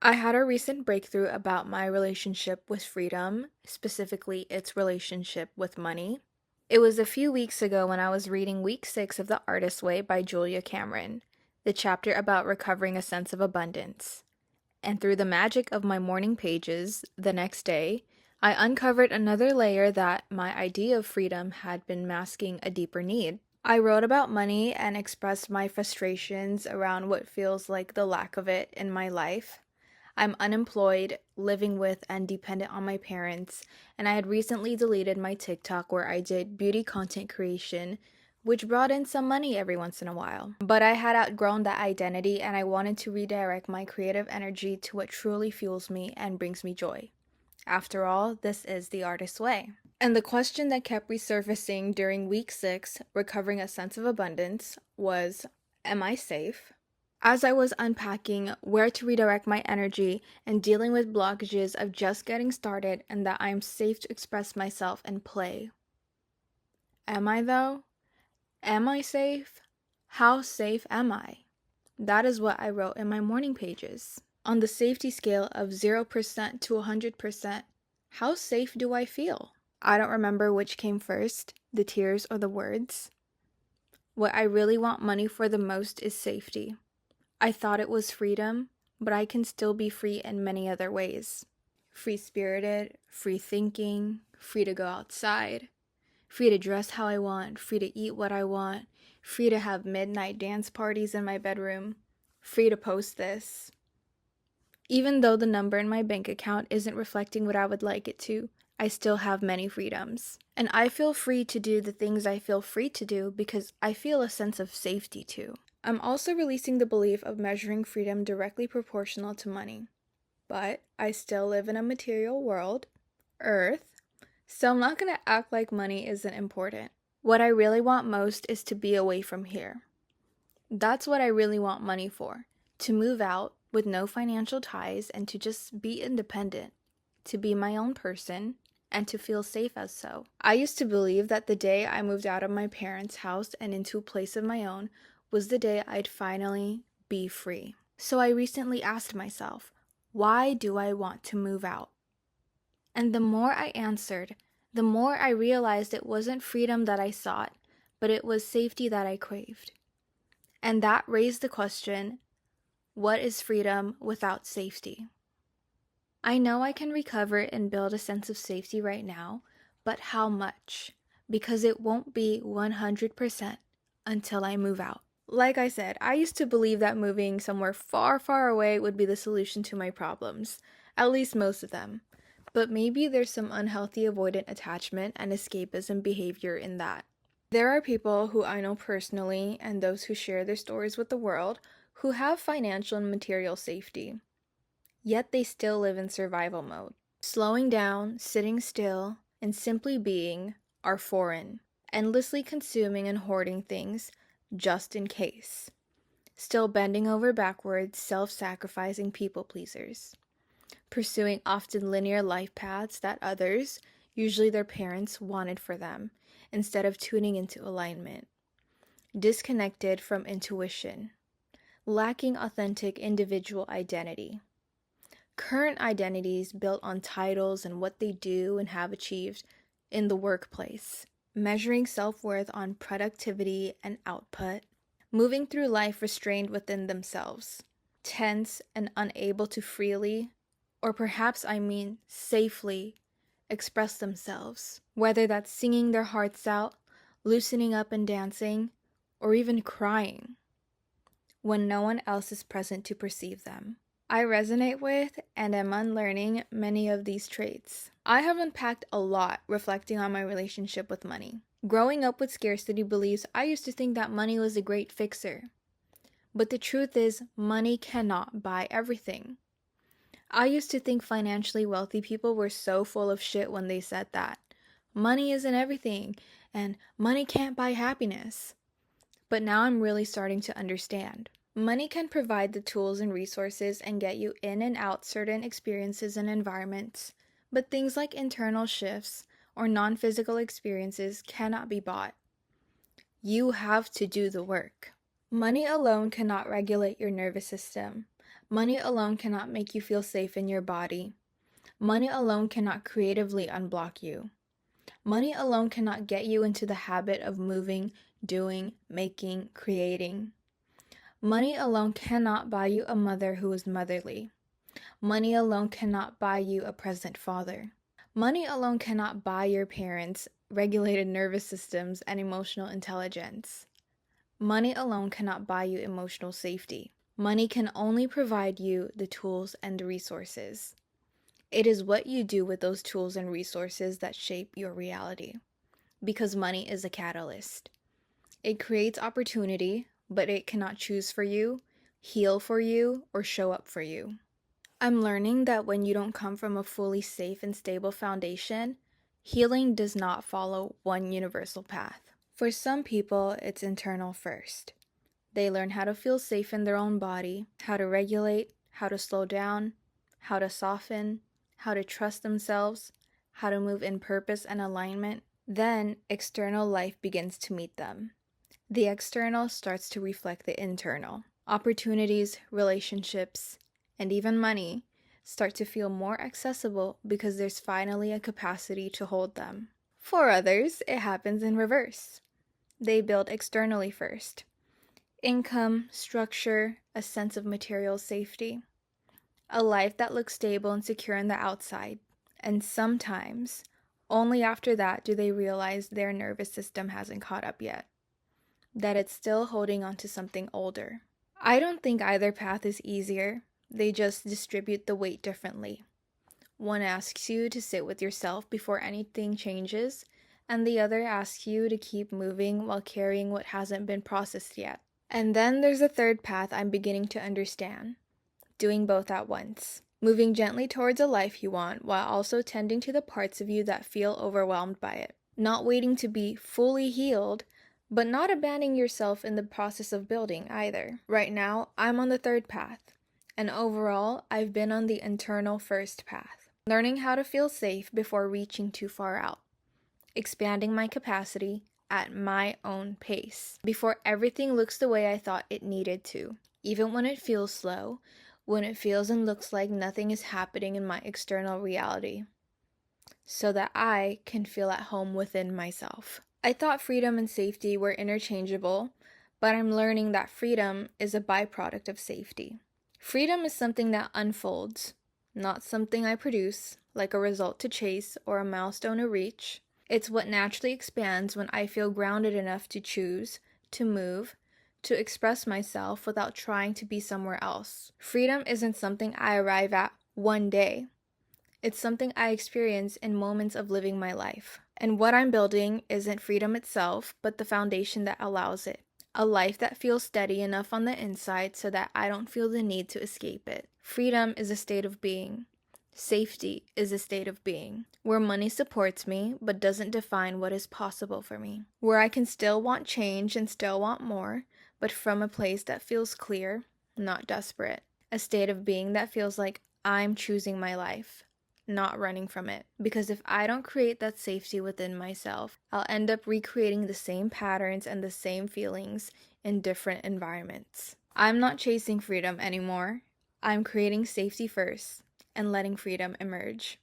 I had a recent breakthrough about my relationship with freedom, specifically its relationship with money. It was a few weeks ago when I was reading week 6 of The Artist's Way by Julia Cameron, the chapter about recovering a sense of abundance. And through the magic of my morning pages, the next day, I uncovered another layer that my idea of freedom had been masking a deeper need. I wrote about money and expressed my frustrations around what feels like the lack of it in my life. I'm unemployed, living with and dependent on my parents, and I had recently deleted my TikTok where I did beauty content creation, which brought in some money every once in a while. But I had outgrown that identity and I wanted to redirect my creative energy to what truly fuels me and brings me joy. After all, this is the artist's way. And the question that kept resurfacing during week 6, recovering a sense of abundance, was, am I safe? As I was unpacking where to redirect my energy and dealing with blockages of just getting started and that I'm safe to express myself and play. Am I though? Am I safe? How safe am I? That is what I wrote in my morning pages. On the safety scale of 0% to 100%, how safe do I feel? I don't remember which came first, the tears or the words. What I really want money for the most is safety. I thought it was freedom, but I can still be free in many other ways. Free-spirited, free thinking, free to go outside, free to dress how I want, free to eat what I want, free to have midnight dance parties in my bedroom, free to post this. Even though the number in my bank account isn't reflecting what I would like it to, I still have many freedoms. And I feel free to do the things I feel free to do because I feel a sense of safety too. I'm also releasing the belief of measuring freedom directly proportional to money. But I still live in a material world, Earth, so I'm not going to act like money isn't important. What I really want most is to be away from here. That's what I really want money for, to move out with no financial ties and to just be independent, to be my own person, and to feel safe as so. I used to believe that the day I moved out of my parents' house and into a place of my own was the day I'd finally be free. So I recently asked myself, why do I want to move out? And the more I answered, the more I realized it wasn't freedom that I sought, but it was safety that I craved. And that raised the question, what is freedom without safety? I know I can recover and build a sense of safety right now, but how much? Because it won't be 100% until I move out. Like I said, I used to believe that moving somewhere far, far away would be the solution to my problems, at least most of them. But maybe there's some unhealthy avoidant attachment and escapism behavior in that. There are people who I know personally and those who share their stories with the world who have financial and material safety. Yet they still live in survival mode. Slowing down, sitting still, and simply being are foreign. Endlessly consuming and hoarding things just in case. Still bending over backwards, self-sacrificing people pleasers. Pursuing often linear life paths that others, usually their parents, wanted for them, instead of tuning into alignment. Disconnected from intuition. Lacking authentic individual identity. Current identities built on titles and what they do and have achieved in the workplace. Measuring self-worth on productivity and output. Moving through life restrained within themselves. Tense and unable to freely, or perhaps safely, express themselves. Whether that's singing their hearts out, loosening up and dancing, or even crying. When no one else is present to perceive them. I resonate with and am unlearning many of these traits. I have unpacked a lot reflecting on my relationship with money. Growing up with scarcity beliefs, I used to think that money was a great fixer. But the truth is, money cannot buy everything. I used to think financially wealthy people were so full of shit when they said that. Money isn't everything, and money can't buy happiness. But now I'm really starting to understand. Money can provide the tools and resources and get you in and out certain experiences and environments, but things like internal shifts or non-physical experiences cannot be bought. You have to do the work. Money alone cannot regulate your nervous system, Money alone cannot make you feel safe in your body. Money alone cannot creatively unblock you. Money alone cannot get you into the habit of moving, doing, making, creating. Money alone cannot buy you a mother who is motherly. Money alone cannot buy you a present father. Money alone cannot buy your parents regulated nervous systems and emotional intelligence. Money alone cannot buy you emotional safety. Money can only provide you the tools and resources. It is what you do with those tools and resources that shape your reality. Because money is a catalyst. It creates opportunity, but it cannot choose for you, heal for you, or show up for you. I'm learning that when you don't come from a fully safe and stable foundation, healing does not follow one universal path. For some people, it's internal first. They learn how to feel safe in their own body, how to regulate, how to slow down, how to soften, how to trust themselves, how to move in purpose and alignment. Then, external life begins to meet them. The external starts to reflect the internal. Opportunities, relationships, and even money start to feel more accessible because there's finally a capacity to hold them. For others, it happens in reverse. They build externally first. Income, structure, a sense of material safety. A life that looks stable and secure on the outside. And sometimes, only after that do they realize their nervous system hasn't caught up yet. That it's still holding on to something older. I don't think either path is easier. They just distribute the weight differently. One asks you to sit with yourself before anything changes, and the other asks you to keep moving while carrying what hasn't been processed yet. And then there's a third path I'm beginning to understand. Doing both at once. Moving gently towards a life you want while also tending to the parts of you that feel overwhelmed by it. Not waiting to be fully healed, but not abandoning yourself in the process of building either. Right now, I'm on the third path. And overall, I've been on the internal first path. Learning how to feel safe before reaching too far out. Expanding my capacity at my own pace. Before everything looks the way I thought it needed to. Even when it feels slow. When it feels and looks like nothing is happening in my external reality. So that I can feel at home within myself. I thought freedom and safety were interchangeable, but I'm learning that freedom is a byproduct of safety. Freedom is something that unfolds, not something I produce, like a result to chase or a milestone to reach. It's what naturally expands when I feel grounded enough to choose, to move, to express myself without trying to be somewhere else. Freedom isn't something I arrive at one day. It's something I experience in moments of living my life. And what I'm building isn't freedom itself, but the foundation that allows it. A life that feels steady enough on the inside so that I don't feel the need to escape it. Freedom is a state of being. Safety is a state of being. Where money supports me, but doesn't define what is possible for me. Where I can still want change and still want more, but from a place that feels clear, not desperate. A state of being that feels like I'm choosing my life, not running from it. Because if I don't create that safety within myself, I'll end up recreating the same patterns and the same feelings in different environments. I'm not chasing freedom anymore. I'm creating safety first and letting freedom emerge.